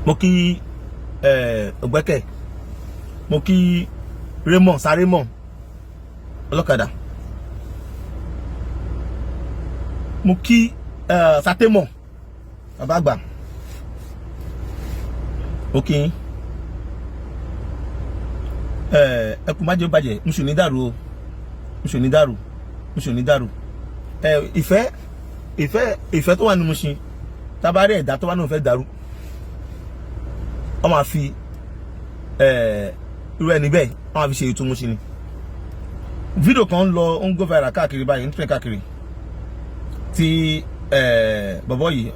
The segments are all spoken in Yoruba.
mo kí Ògbẹ́kẹ̀, mo kí Raymond Sarémọ̀ ọlọ́kadà, mo kí Satémọ̀ bàbá àgbà, mo kí ẹkùn májè bàjẹ́ mùsùn ní dàrú o, mùsùn ní dàrú, mùsùn ní dàrú. Ìfẹ́ tó wà ní Mushin tábàárì ẹ̀dá tó wà náà fẹ́ dàrú, wọ́n máa fi irú ẹni bẹ́ẹ̀ wọ́n máa fi ṣe ètò Mushin ni. Fídíò kan lọ ń go viral káàkiri báyìí ń tẹ̀ káàkiri tí bọ̀bọ̀ yìí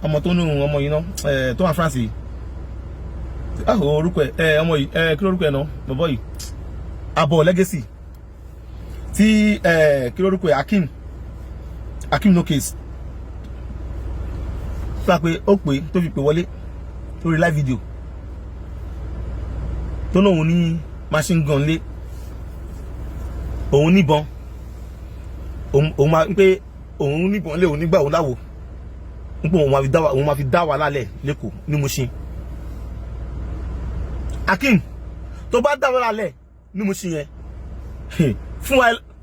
ọmọ tó nù ọmọ yìí náà tó wà France yìí orúkọ ọmọ yìí kí lórúkọ ẹ̀ náà bọ̀bọ̀ yìí Abọ́ Legacy tí kí lórúkọ ẹ̀ Akim no case fún pé ó pè tó fi pè wọlé lórí live video tó náà òun ní machine gun lé òun níbọn òun máa ń pé òun níbọn lé òun nígbà òun láwo ń pé òun máa fi dá wà lálẹ́ lẹ́kọ̀ọ́ ní Mushin. Akim tó bá dá wà lálẹ́ ní Mushin yẹn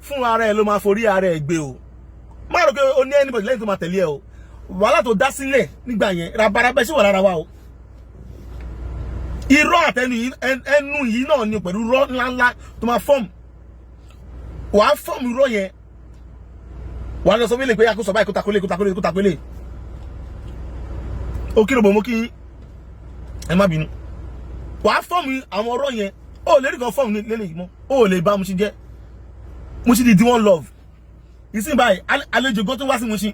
fún ara ẹ ló máa forí ara ẹ gbé o, má rò pé o ní anybody lẹ́yìn tó máa tẹ̀lé ẹ o. Wàhálà tó dá sílẹ̀ nígbà yẹn rabarabẹ́ sí wà lára wa o. Irọ́ àtẹnu ẹnu yìí náà ni pẹ̀lú irọ́ ńláńlá tó máa fọ́ọ̀mù. Wàá fọ́ọ̀mù irọ́ yẹn wàá lọ sọ wílé pé akóso báyìí kótakólé. Ó kí ló bò mú kí ẹ má bínú. Wàá fọ́ọ̀mù àwọn ọ̀rọ̀ yẹn ó lè rí kan fọ́ọ̀mù lélẹ̀ yìí mọ́ ó lè bá Mushin jẹ́. Mushin di one love. Ìsìn báyìí àlejò gan tó wá sí Mushin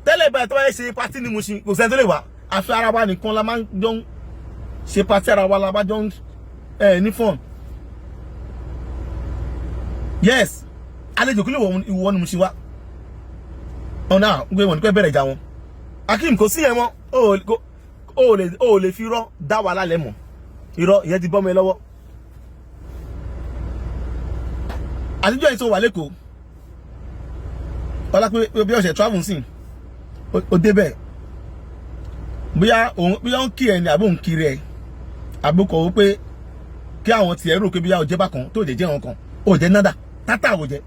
tẹ́lẹ̀ báyìí tó wáyé ṣe pátì ní Mushin kò sẹ́ni tó lè wá àfi ara wa nìkan la máa ń jọ ń ṣe pátì ara wa la bá jọ ń ní fọ́ọ̀n. Yes àlejò kí ló ìwọ ní Mushin wá ọ̀nà gbé wọn ní pẹ́ bẹ̀rẹ̀ ìjà wọn. Akim kò sí ẹ̀ mọ́ ó lè fi irọ́ dá wa lálẹ́ mọ̀ irọ́ ìyẹn ti bọ́ mi lọ́wọ́. àtijọ́ yìí tó wà lẹ́kọ̀ọ́ ọlá pé bí ọ̀sẹ̀ travel sí ó débẹ̀ bóyá ń kí ẹ ní àbó ń kiri ẹ àbókọ̀ ó pé kí àwọn tiẹ̀ rò pé bóyá òjẹ́ bá kan tó lè jẹ́ wọn kan ó jẹ́ nádà tátà ò jẹ́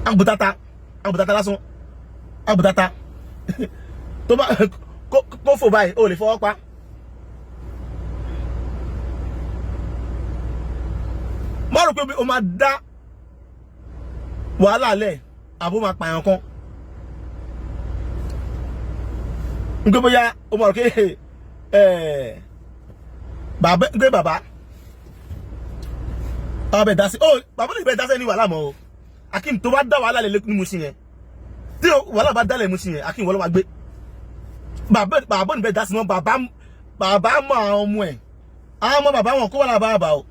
àbùtátà lásán àbùtátà tó bá kó fò báyìí ó lè fọwọ́ pa. má rò pé o máa dá wàhálà lẹ̀ àbó máa pààyàn kan nígbà bóyá o mọ̀ pé bàbá bẹ̀ dá sí bàbá lè bẹ̀ dá sí ẹni wàhálà mọ́ o. Akim tó bá dá wàhálà lẹ̀ ní Mushin yẹn tí wàhálà bá dálẹ̀ Mushin yẹn Akim wọ́n ló máa gbé bàbá ní bẹ̀ dá sí mọ́ bàbá mọ́ àwọn ọmọ ẹ̀ àwọn ọmọ bàbá wọn kó wà lábàá bà o.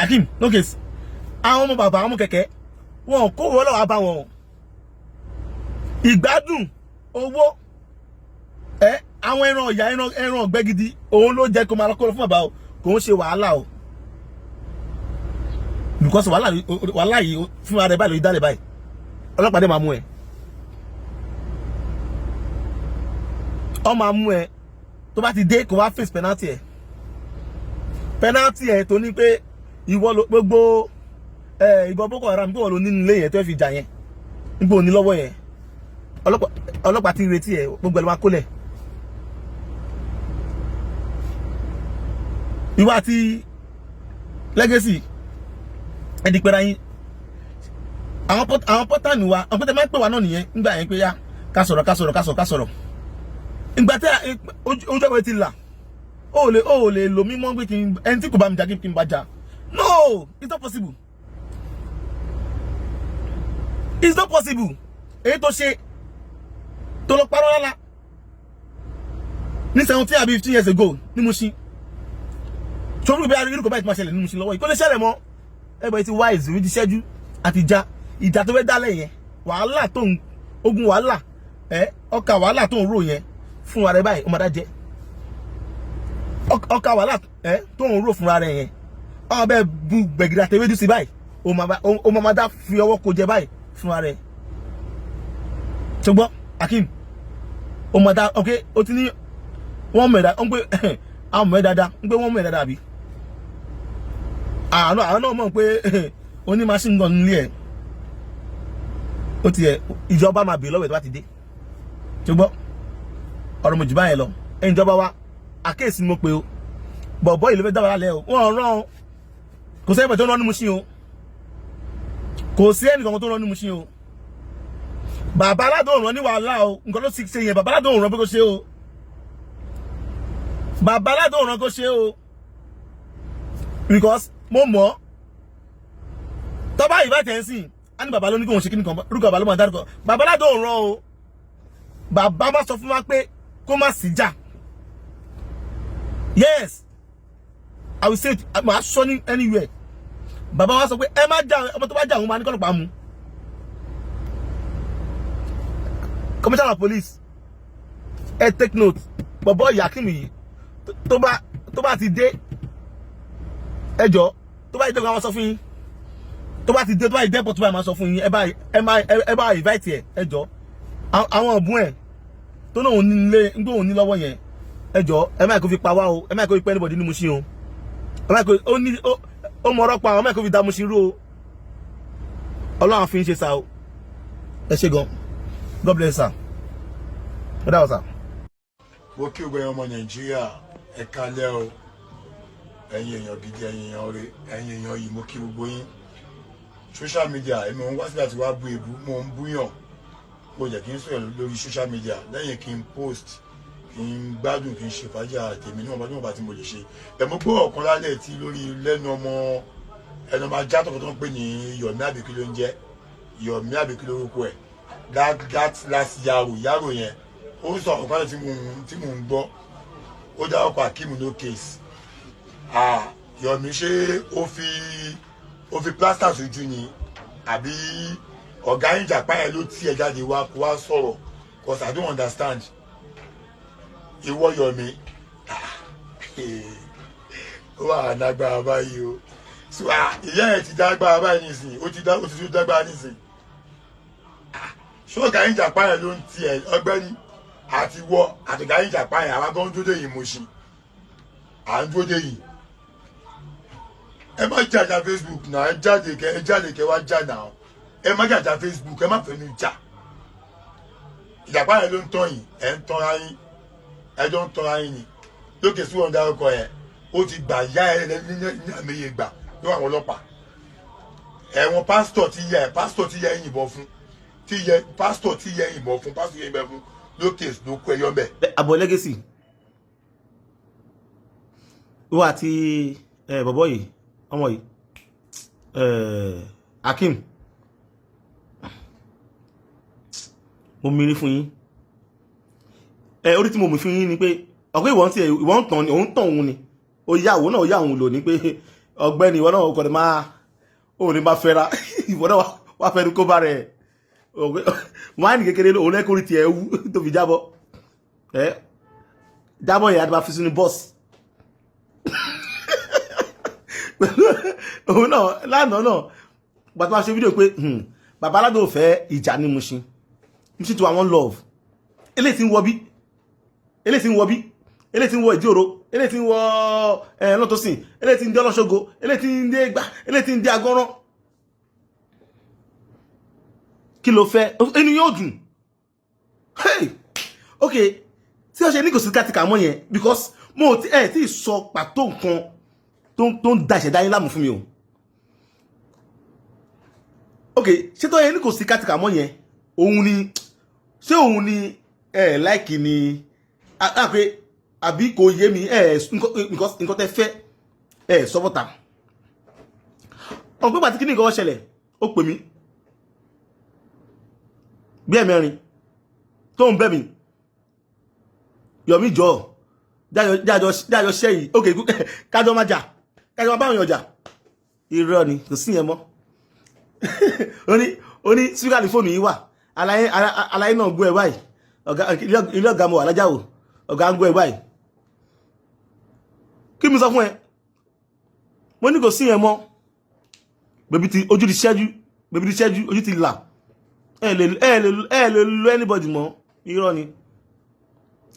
Akim no case àwọn ọmọ bàbá àwọn ọmọ kẹ̀kẹ́ wọn kó wọ́n lọ́wọ́ bá wọn ìgbádùn owó àwọn ẹran ọ̀yà ẹran ọ̀gbẹ́ gidi òun ló jẹ́ kó máa lọ́kọ́ fún bàbá o kò ń ṣe wàhálà o because wàhálà yìí fún ara ẹ báyìí lórí dálẹ̀ báyìí ọlọ́pàá dé máa mú ẹ ọ máa mú ẹ tó bá ti dé kó wá face penalty ẹ tó ní pé ìwọ gbogbo ìbọn Boko Haram tó wọ́n lò nínú ilé yẹn tó fi jà yẹn nígbò ní lọ́wọ́ yẹn ọlọ́pàá ti retí ẹ̀ gbogbo ẹ̀lọ́wà kólẹ̀. ìwọ àti Legacy ẹ̀dì pẹ̀lú ayín àwọn pọ́tánì wa àwọn pọ́tánì máa ń pè wá náà nìyẹn nígbà yẹn pé yá ká sọ̀rọ̀ ìgbà tí ojú ọmọ ti là ó lè lò mímọ́ pé ẹni tí kò bá mi jà kí n bá jà. No, it's not possible. It's not possible. Èyí tó ṣe tó lọ parọ́ lálá ní 17 àbí 15 years ago ní Mushin. Ṣọ́rú bí irú kò bá ìtìmọ̀ ṣẹlẹ̀ ní Mushin lọ́wọ́. Ìkọ́lé ṣẹlẹ̀ mọ́ ẹgbẹ́ ti wise rí ti ṣẹ́jú àti ìjà tó fẹ́ dálẹ̀ yẹn wàhálà tó ń ogun wàhálà ọkà wàhálà tó ń rò yẹn fún ara ẹ báyìí ó máa dá jẹ ọkà wàhálà tó ń rò fún ara ẹ yẹn ọ bẹ bu gbẹ̀gìrì àtẹwédú sí báyìí o máa dá fi ọwọ́ kó jẹ báyìí fún ara ẹ ṣùgbọ́n Akim o mọ̀ dá okay o ti ní wọ́n mọ̀ dá on pé àwọn mọ̀ dáadáa ń pé wọ́n mọ̀ dáadáa bí àwọn náà mọ̀ pé oní machine gun nílé ẹ̀ ó ti ẹ̀ ìjọba máa bèèrè lọ́wọ́ ẹ̀ tó bá ti dé ṣùgbọ́n ọ̀rọ̀ mojì báyẹn lọ ẹ̀yin ìjọba wa àkéèsí ni mo pe o bọ̀bọ́ ìlú fẹ́ dáwà lálẹ́ o wọ́n rán o kò sí ẹ̀bẹ̀ tó rán ní Mushin o kò sí ẹnìkan tó rán ní Mushin o bàbá aládùn rán ní wàhálà o nǹkan tó sì ṣe yẹn bàbá aládùn rán pé kó ṣe o bàbá aládùn rán kó ṣe o because mo mọ̀ tọ́ba ìbá tẹ̀ ń sìn á ní bàbá ló ní kí wọ́n ṣe kí nìkan rúkọ̀ bàbá ló máa dárúkọ bàbá aládùn rán o bàbá má sọ fún wa pé kó má sí jà yes I will say it I'm not anywhere bàbá wa sọ pé ẹ má jà ọmọ tó bá jà òun máa ní kọ́nà pa mú commissioner of police ẹ take note bọ̀bọ̀ Yakim yìí tó bá ti dé ẹjọ́ tó bá ti dé kó máa sọ fún yín tó bá ti dé tó bá ti dé pọ̀ tó bá máa sọ fún yín ẹ bá invite ẹ ẹjọ́ àwọn ọ̀bùn ẹ̀ tó náà òun ní lọ́wọ́ yẹn ẹjọ́ ẹ má kó fi pa wá o ẹ má kó fi pẹ́ anybody ní Mushin o ẹ má kó ó mọ ọ̀rọ̀ pa ẹ má kó fi dá Mushin rú o Ọlọ́run fi ń ṣe sa o ẹ ṣé gan God bless sir ó dáwọ́ sir. mo kí gbogbo ọmọ Nàìjíríà ẹ kálẹ́ o ẹ̀yin èèyàn gidi ẹ̀yin èèyàn rẹ ẹ̀yin èèyàn yìí mo kí gbogbo yín social media èmi ò ń wá síbi àti wá bú ebú mo ń búyàn mo jẹ́ kí n sọ̀rọ̀ lórí social media lẹ́yìn kí n post kí n gbádùn kí n ṣe fàájà tèmi náà bá tí mo lè ṣe mo gbọ́ ọ̀kan lálẹ́ tí lórí lẹ́nu ọmọ ẹnu ọmọ ajá tọkọ tó ń pè ní Yomi Abiki ló ń jẹ́ Yomi Abiki lórúkọ ẹ̀ that last yàrá yẹn ó sọ ọ̀kan tí mò ń gbọ́ ó dá ọkọ̀ Akeem no case Yomi ṣé ó fi plaster sójú ni àbí ọ̀gá ìjàpá yẹn ló tí ẹ jáde wá kó wá sọ̀rọ̀ cause I don't understand ìwọ Yomi ó wà lágbára báyìí o so ìyá ẹ ti dágbára báyìí nísìnyí ó ti tún dágbára nísìnyí ṣọ́ọ̀gá ìjàpá yẹn ló ń ti ẹ ọgbẹ́ni àti wọ àtọ̀gá ìjàpá yẹn àwọn gan dúró yìí Mushin à ń dúró yìí ẹ má jàjà Facebook náà ẹ jáde kẹ wá jà náà ẹ má jàjà Facebook ẹ má fẹnu jà ìjàpá yẹn ló ń tọ́ yìí ẹ ń tọ́ra yín ẹjọ́ ń tọ́ra yín ni lókè sí wọn dárúkọ yẹn ó ti gbà yá ẹ ní àmìyẹ gbà ló àwọn ọlọ́pàá ẹ̀wọ̀n pásítọ̀ tí yẹ yìnbọn fún pásítọ̀ tí yẹ yìnbọn fún lókè ló kó ẹyọ mẹ́. àbọ̀ legacy wọ́n àti bọ̀bọ̀ yìí ọmọ yìí Akeem mo mìírí fún yín orí tí mo mú fún yín ni pé ọ̀pẹ́ ìwọ̀n tàn ní òun tàn òun ni ó yá òun náà ó yá òun lò ní pé ọ̀gbẹ́ni ìwọ náà kò ní máa òun ní máa fẹ́ra ìwọ náà wá fẹ́ kó bá rẹ̀ wọ́n á ní kékeré òun lẹ́kọ̀ọ́ ti ẹ̀ wú tó fi jábọ́ yẹn àti máa fi sínú bọ́ọ̀sì òun náà lánàá náà gbàtí máa ṣe fídíò pé bàbá aládùn ò fẹ́ ìjà ní Mushin to àwọn love eléyìí tí ń wọ bí eléyìí tí ń wọ ìdí òro eléyìí tí ń wọ lọ́tọ̀sìn eléyìí tí ń dé ọlọ́ṣọ́go eléyìí tí ń dé gbá eléyìí tí ń dé agọ́rán kí ló fẹ́ inú yóò dùn hey ok tí ó ṣe ní kò sí kátìkà mọ́ yẹn because mo ti sọ pàtó nǹkan tó ń da ìṣẹ̀dá yín láàmú fún mi o ok ṣé tó yẹ ní kò sí kátìkà mọ́ yẹn òun ni ṣé òun ni láìkì ni pé àbí kò yé mi nǹkan tẹ́ fẹ́ sọ́bọ̀tà ọ̀n pé pàtí kí ní nǹkan ṣẹlẹ̀ ó pè mí bí ẹ̀mẹ́rin tó ń bẹ̀ mí Yomi jọ jájọ ṣẹ́ yìí ok kájọ má jà kájọ má báwọn ọjà irọ́ ni kò sí yẹn mọ́ ó ní síkà ní fóònù yìí wà aláyé náà gbọ́ ẹ̀ báyìí ilé ọ̀gá mọ̀ alájáwò ọ̀gá ń gbọ́ ẹ̀ báyìí kí mi sọ fún ẹ mo ní kò sí yẹn mọ́ bèbí ti ojú ti ṣẹ́jú ojú ti là ẹ lè lo anybody mọ́ irọ́ ni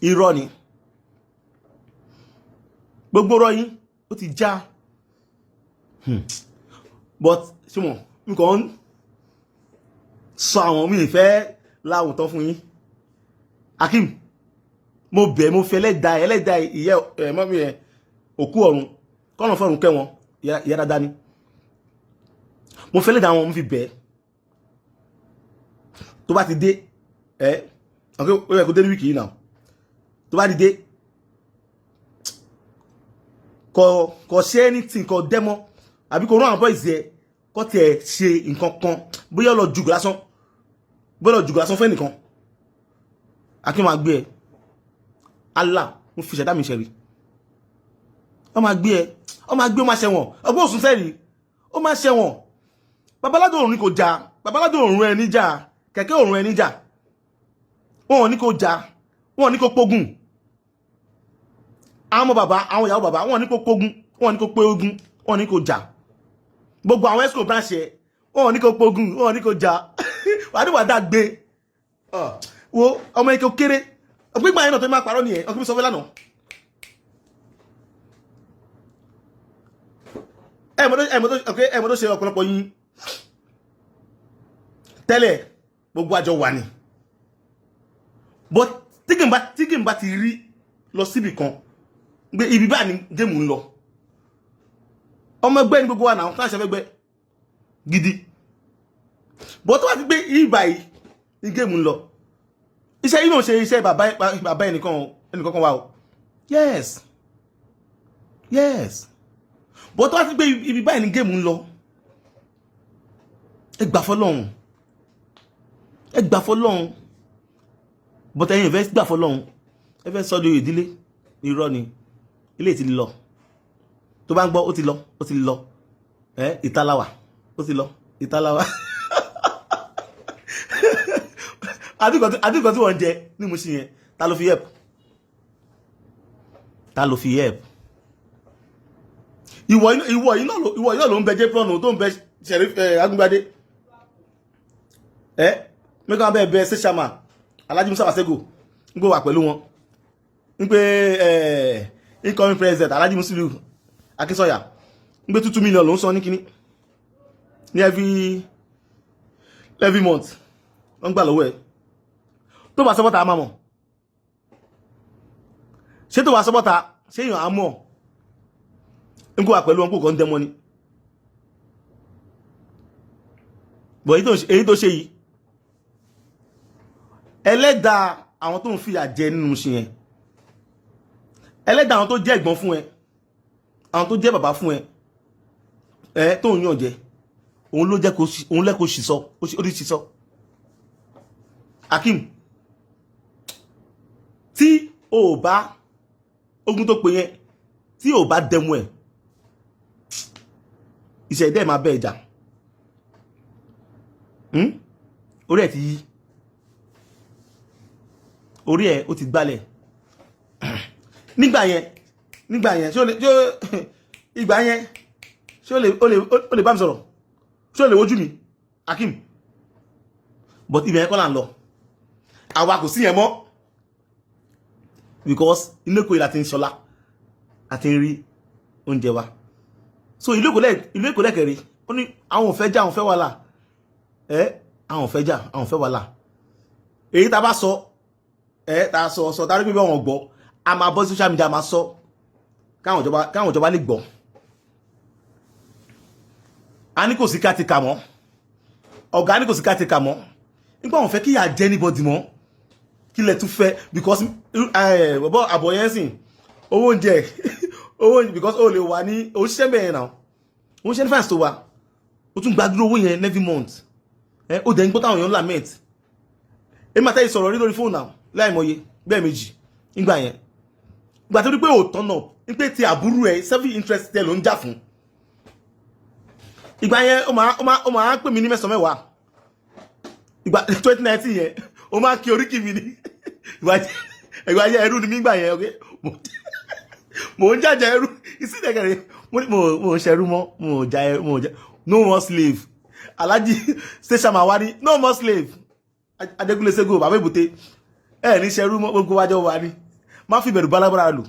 irọ́ ni gbogbo ọ̀rọ̀ yín ó ti já but ṣé mo nǹkan sọ àwọn mi ìfẹ́ láwùn tán fún yín Akeem mo bẹ̀ mo fẹ́ ẹlẹ́dàá ìyá ẹ̀mọ́ mi ẹ̀ òkú ọ̀run kọ́nà fọ́run kẹ́ wọn ìyá dáadáa ni mo fẹ́ ẹlẹ́dàá wọn mo fi bẹ̀ tó bá ti dé ọ̀kẹ́ ó yẹ kó dé ní wíkì yìí náà tó bá ti dé kò ṣe anything kò dẹ́mọ́ àbí kò rán àwọn boys ẹ̀ kọ́ tiẹ̀ ṣe nǹkan kan bóyá lọ jùgò lásán fẹ́ nìkan Akeem máa gbé ẹ Allah mo fi ṣẹ̀dá mi ṣẹ̀rí ó máa gbé ẹ ó máa ṣẹ̀wọ̀n ọgbọ́n òsùn fẹ́ rí ó máa ṣẹ̀wọ̀n babaládò òrùn kò já babaládò òrùn ẹni já kẹ̀kẹ́ òrùn ẹni já wọn ò ní kò já wọn ò ní kò pógùn àwọn ọmọ bàbá àwọn ìyàwó bàbá wọn ò ní kò pógùn wọn ò ní kò pé ogún wọn ò ní kò já gbogbo àwọn esco branch ẹ wọn ò ní kò pógùn wọn ò ní kò já wàdíwàdà gbé wo ọmọ ike kéré ọgbígbà yẹn náà tó máa parọ́ nìyẹn ọgbígbà sọ fẹ́ lánàá ẹ̀mọ́ tó ṣe ọ̀pọ̀lọpọ̀ yín tẹ́lẹ̀ gbogbo àjọ wà ní but tígìm bá ti rí lọ síbì kan gbé ibi bá ní géèmù ń lọ ọmọ ẹgbẹ́ ní gbogbo wa náà láṣẹ fẹ́gbẹ́ gidi but tó wá ti gbé ibà yìí ní géèmù ń lọ iṣẹ́ yìí náà ṣe iṣẹ́ bàbá ẹnìkan kan wà o yes but tó wá ti gbé ibi báyìí ní géèmù ń lọ ẹ gbà fọ́lọ́run but ẹ̀yin ìfẹ́ gbà fọ́lọ́run ẹ fẹ́ sọ́dọ̀ ìdílé irọ́ ni ilé ti lọ tó bá ń gbọ́ ó ti lọ ìtaláwà ó ti lọ ìtaláwà àdúgbò tí wọ́n jẹ ní mú sí yẹn ta ló fi help ìwọ yìí náà ló ń bẹ jẹ́ plọ́nù tó ń bẹ Sheriff Agungbade mẹ́kàn bẹ́ẹ̀ bẹ́ẹ̀ sẹ́sàmà Alhaji Musa Wasego ń gbé wà pẹ̀lú wọn ń pé incoming president Alhaji Musiliu Akínsọ́yà ń gbé 2 million ló ń sọ ní kíní ní every month wọ́n gbà lọ́wọ́ ẹ̀ tó bá sọ́bọ́ta àmà mọ̀ ṣé tó bá sọ́bọ́ta ṣé èèyàn àmọ́ ń kó wà pẹ̀lú wọn kó kàn ń dẹ́mọ́ ni bọ̀ èyí tó ṣe yìí ẹlẹ́dàá àwọn tó ń fìyà jẹ nínú ṣe yẹn ẹlẹ́dàá àwọn tó jẹ́ ẹ̀gbọ́n fún ẹ àwọn tó jẹ́ bàbá fún ẹ tó ń yàn jẹ òun ló jẹ́ òun lẹ́kọ̀ọ́ ṣìṣọ́ ó rí ṣìṣọ́ Akeem tí o bá ogun tó pè yẹn tí o bá dẹmu ẹ iṣẹ́ ìdẹ́ máa bẹ́ ẹjà orí ẹ̀ ti yí orí ẹ̀ ó ti gbálẹ̀ nígbà yẹn ìgbà yẹn ṣé ó lè bá mi sọ̀rọ̀ ṣé ó lè wojú mi Akeem but ibẹ̀ yẹn kọ́ là ń lọ àwa kò sí yẹn mọ́ because inú èkó ìlà ti ń ṣọlá àti ń rí oúnjẹ wa so ìlú èkó lẹ́kẹ̀rí ó ní àwọn ò fẹ́ jà àwọn fẹ́ wàhálà àwọn ò fẹ́ jà àwọn ò fẹ́ wàhálà èyí tá bá sọ tá sọ tá rí pé wọ́n gbọ́ a máa bọ́ social media máa sọ káwọn ìjọba lè gbọ́ a ní kò sí káàtìkà mọ́ ọ̀gá ní kò sí káàtìkà mọ́ nígbà wọn fẹ́ kí yà jẹ́ anybody mọ́ kí lẹ tún fẹ́ because bọ́bọ́ àbọ̀yẹ́ sìn owó oúnjẹ because ó lè wà ní òṣìṣẹ́ bẹ̀rẹ̀ náà wọ́n ṣe ní fans tó wà ó tún gbàdúró owó yẹn every month ó dẹ̀ ń gbọ́ táwọn èèyàn lament èmi àtẹ́ ìsọ̀rọ̀ rí lórí fóònù náà láìmọye bẹ́ẹ̀ méjì nígbà yẹn gbà tó rí pé òótọ́ náà ní pé ti àbúrú ẹ̀ self interest tẹ̀ ló ń jà fún ìgbà yẹn ó máa pè mí ní mẹ́sàn-án mẹ́wàá ìgbà 2019 yẹn ó máa kí oríkì mi ní ìgbà yẹn ẹrú ni mí gbà yẹn okay mo ń jàjà ẹrú ìsìnkẹ̀kẹ̀rẹ̀ mo ń ṣẹrú mọ́ mo jà no more slave Alhaji station ma wá ní no more slave Adégúnlé Ṣẹ́gun bàbá Èbúté ní ṣẹrú mọ́ gbogbo wájọ́ wà ní má fi ìbẹ̀rù bá alágbára lò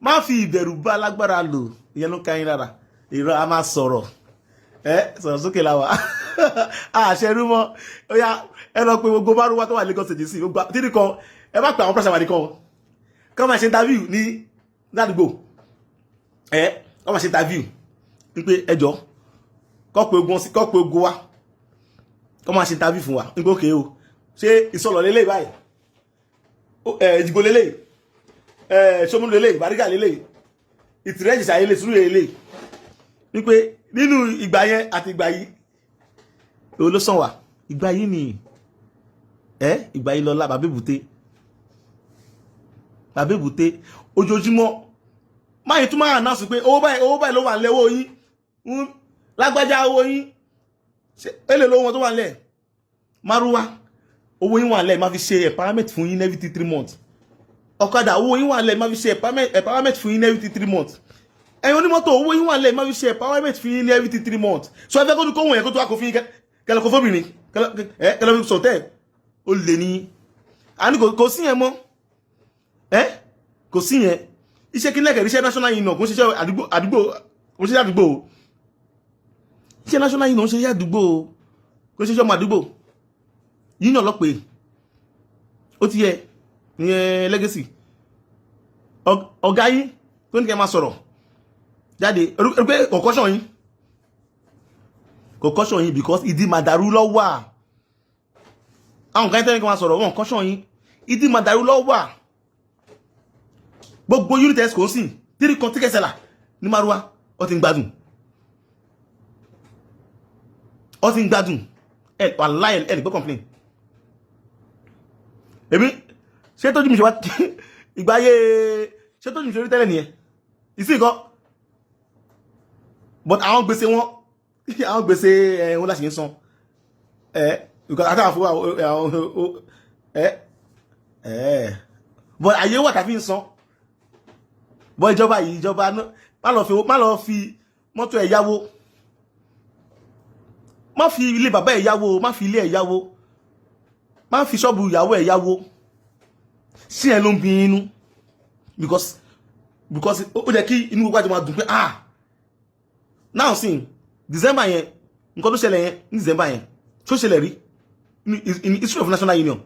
má fi ìbẹ̀rù bá alágbára lò ìyẹn ló ká yín lára ìrọ̀ a máa sọ̀rọ̀ sọ̀rọ̀ sókè láwa àṣẹrú mọ́ ó yá ẹ lọ pé gbogbo márùwá tó wà Lagos State sí gbogbo tí nìkan ẹ má pè àwọn pẹ́sà wà nìkan kọ́ máa ṣe interview ní ládùúgbò kọ́ máa ṣe interview wípé ẹjọ́ kọ́ pé ogun wa kọ́ máa ṣe interview fún wa nígbà òkè o ṣé ìsọ̀lọ̀ lélẹ̀ báyìí ìdìgbò lélẹ̀ ṣọmúlò lélẹ̀ Bàrígà lélẹ̀ ìtìrẹ́jìṣà lélẹ̀ sùúrù lélẹ̀ wípé nínú ìgbà yẹn àti ìgbà yìí ló sàn wá ìgbà yìí ni ìgbà yìí lọ́la bàbá èbúté ojoojúmọ́ máyì tún máa náà sí pé owó báyìí ló wà nílẹ̀ owó yín lágbájá owó yín èlé lówó wọn tó wà nílẹ̀ márúwá owó yín wà nílẹ̀ máa fi ṣe empowerment fún yín every 3 months ọ̀kadà owó yín wà nílẹ̀ máa fi ṣe empowerment fún yín every 3 months ẹ̀yin onímọ́tò owó yín wà nílẹ̀ máa fi ṣe empowerment fún yín every 3 months so ẹ fẹ́ kó kóhun yẹn kó tó wá kó fún yín kẹlẹ́kọ́ fóbìnrin kẹlẹ́ fi sọ̀tẹ́ ó lè ní àní kò sí yẹn mọ́ kò sí yẹn iṣẹ́ kí lẹ́kẹ̀ẹ́ iṣẹ́ national union kò ń ṣiṣẹ́ àdúgbò kò ń ṣiṣẹ́ àdúgbò iṣẹ́ national union ń ṣiṣẹ́ àdúgbò kò ń ṣiṣẹ́ ọmọ àdúgbò union lọ pé ó ti yẹ ìyẹn legacy ọ̀gá yín tó ní kẹ́ máa sọ̀rọ̀ jáde pé kọ̀kọ́ṣọ̀ yín because ìdí màdàrú lọ́wọ́ àwọn kan tẹ́lẹ̀ kí wọ́n sọ̀rọ̀ wọn kọ́ṣọ̀ yín ìdí màdàrú lọ́wọ́ gbogbo unit test kò sí 3 kan ticket seller ní Márúwá ó ti ń gbádùn wàláhì ẹ̀ lè gbọ́ complain èmi ṣé tójú mi ṣe wá ìgbáyé ṣé tójú mi ṣe rí tẹ́lẹ̀ nìyẹn ìsìn kan but àwọn gbèsè wọn láti ń san àtàwọn fún but àyè wà tàbí ń san but ìjọba má lọ fi mọ́tò ẹ̀ yáwó má fi ilé bàbá ẹ̀ yáwó má fi ilé ẹ̀ yáwó má fi ṣọ́ọ̀bù ìyàwó ẹ̀ yáwó sí ẹ̀ ló ń bí inú because ó jẹ́ kí inú gbogbo àjọ máa dùn pé now sin December yẹn nǹkan tó ṣẹlẹ̀ yẹn ní December yẹn tó ṣẹlẹ̀ rí in history of national union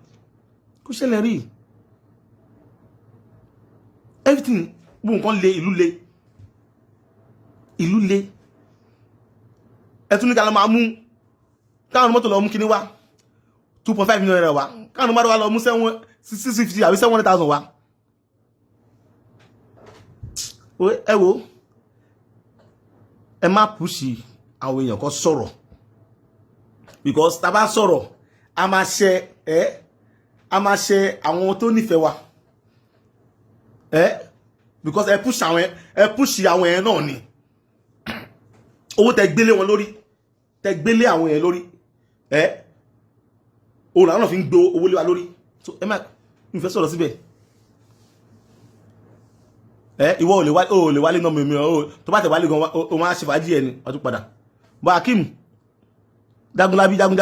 kó ṣẹlẹ̀ rí everything gbogbo nǹkan le ìlú le ẹtún ní ká lọ máa mú káwọn mọ́tò lọ mú kíní wá 2.5 million naira wá káwọn mọ́tò wá lọ mú 650 àbí 700,000 wá ẹ wo ẹ má pùsì àwọn èèyàn kan sọ̀rọ̀ because tá bá sọ̀rọ̀ a máa ṣe àwọn tó nífẹ̀ẹ́ wa because ẹ pùsì àwọn èèyàn náà ni owó tẹ gbélé wọn lórí tẹ gbélé àwọn èèyàn lórí òun àwọn náà fi ń gbé owó lé wa lórí so ẹ má ìfẹ́ sọ̀rọ̀ síbẹ̀ ìwọ ò lè wálé náà mímí tó bá tẹ̀ wálé gan o máa ṣe fàájì ẹni ọdún padà bọ́ Akeem jagunlabi jagun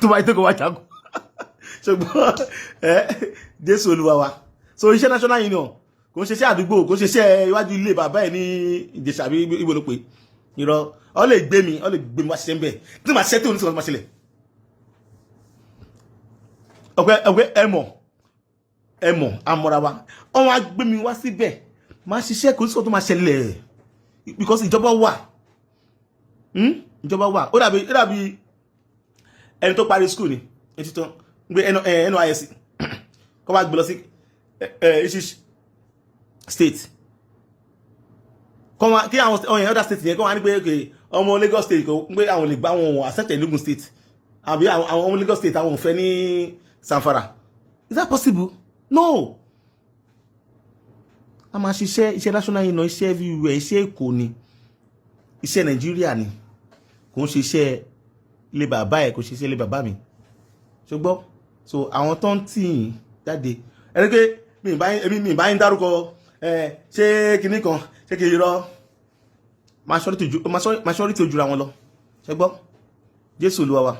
tó bá tẹ́ kọ wá jagun ṣùgbọ́n Jésù Olúwa wa so iṣẹ́ national union kò ń ṣiṣẹ́ àdúgbò kò ń ṣiṣẹ́ iwájú ilé bàbá ẹ̀ ní Ìjẹ̀ṣà àbí ibo ló pé irọ́ ọ lè gbé mi wá ṣiṣẹ́ ń bẹ̀ tí màá ṣiṣẹ́ tí oníṣẹ́ máa ṣẹlẹ̀ ọgbẹ́ ẹmọ̀ amọ̀ra wa ọwọ́n á gbé mi wá síbẹ̀ máa ṣiṣẹ́ kò sí tó máa ṣẹlẹ̀ because ìjọba wà ó dàbí ẹni tó parí school ni etí tán gbé NYSC kọ́ bá gbé lọ sí Ichish state kí àwọn ọ̀yàn other state yẹn kọ́ wá ní pé ọmọ Lagos state kò ń pé àwọn lè gbá wọn accept Enugu state àbí àwọn ọmọ Lagos state àwọn ò fẹ́ ní Zamfara is that possible? No. A máa ṣiṣẹ́ iṣẹ́ national union iṣẹ́ everywhere iṣẹ́ Èkó ni iṣẹ́ Nàìjíríà ni kò ń ṣe iṣẹ́ ilé bàbá ẹ̀ kò ṣe iṣẹ́ ilé bàbá mi ṣùgbọ́n so àwọn tó ń tì yín jáde ẹni pé mi bá yín dárúkọ ṣé kinní kan ṣé kì í rọ majority ojúra wọn lọ ṣùgbọ́n Jésù Olúwa wa.